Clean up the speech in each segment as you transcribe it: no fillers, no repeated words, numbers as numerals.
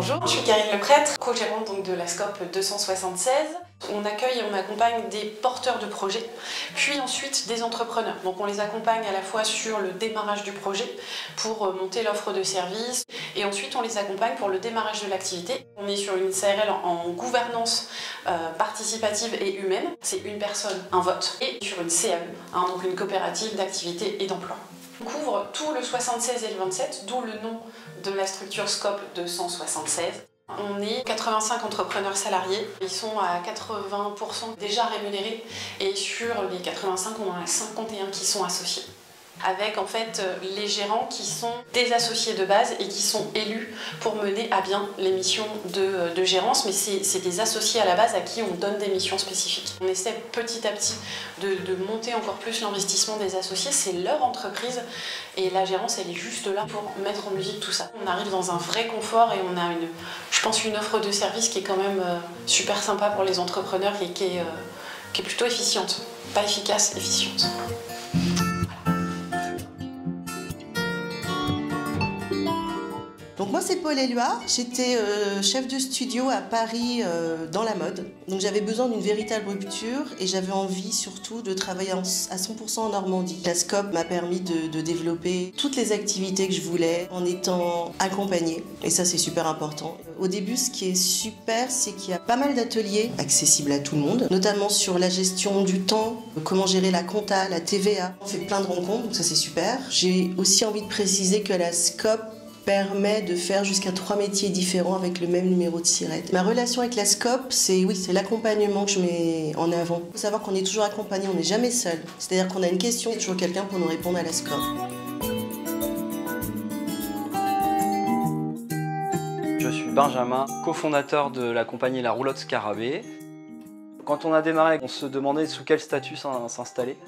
Bonjour, je suis Karine Leprêtre, co-gérante donc de la SCOP 276. On accueille et on accompagne des porteurs de projets, puis ensuite des entrepreneurs. Donc on les accompagne à la fois sur le démarrage du projet pour monter l'offre de service et ensuite on les accompagne pour le démarrage de l'activité. On est sur une CRL en gouvernance participative et humaine, c'est une personne, un vote, et sur une CAE, donc une coopérative d'activité et d'emploi. On couvre tout le 76 et le 27, d'où le nom de la structure SCOP 276. On est 85 entrepreneurs salariés, ils sont à 80% déjà rémunérés et sur les 85, on en a 51 qui sont associés. Avec en fait les gérants qui sont des associés de base et qui sont élus pour mener à bien les missions de gérance, mais c'est des associés à la base à qui on donne des missions spécifiques. On essaie petit à petit de monter encore plus l'investissement des associés, c'est leur entreprise et la gérance elle est juste là pour mettre en musique tout ça. On arrive dans un vrai confort et on a je pense une offre de service qui est quand même super sympa pour les entrepreneurs et qui est plutôt efficiente, pas efficace, efficiente. Donc moi c'est Paul Éluard, j'étais chef de studio à Paris dans la mode. Donc j'avais besoin d'une véritable rupture et j'avais envie surtout de travailler à 100% en Normandie. La SCOP m'a permis de développer toutes les activités que je voulais en étant accompagnée et ça c'est super important. Au début ce qui est super c'est qu'il y a pas mal d'ateliers accessibles à tout le monde, notamment sur la gestion du temps, comment gérer la compta, la TVA. On fait plein de rencontres donc ça c'est super. J'ai aussi envie de préciser que la SCOP permet de faire jusqu'à 3 métiers différents avec le même numéro de SIRET. Ma relation avec la SCOP, c'est l'accompagnement que je mets en avant. Il faut savoir qu'on est toujours accompagné, on n'est jamais seul. C'est-à-dire qu'on a une question, il y a toujours quelqu'un pour nous répondre à la SCOP. Je suis Benjamin, cofondateur de la compagnie La Roulotte Scarabée. Quand on a démarré, on se demandait sous quel statut s'installer.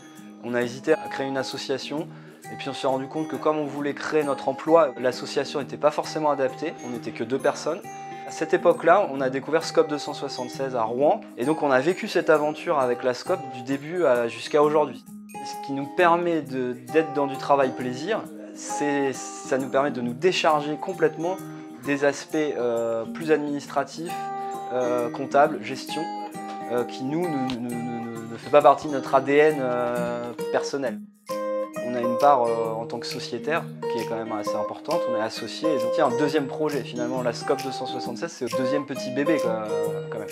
On a hésité à créer une association. Et puis on s'est rendu compte que comme on voulait créer notre emploi, l'association n'était pas forcément adaptée, on n'était que 2 personnes. À cette époque-là, on a découvert SCOP 276 à Rouen, et donc on a vécu cette aventure avec la SCOP du début jusqu'à aujourd'hui. Ce qui nous permet d'être dans du travail plaisir, ça nous permet de nous décharger complètement des aspects plus administratifs, comptables, gestion, qui ne fait pas partie de notre ADN personnel. On a une part en tant que sociétaire qui est quand même assez importante, on est associé et donc il y a un deuxième projet finalement, la SCOP 276 c'est le deuxième petit bébé quand même.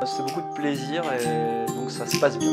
C'est beaucoup de plaisir et donc ça se passe bien.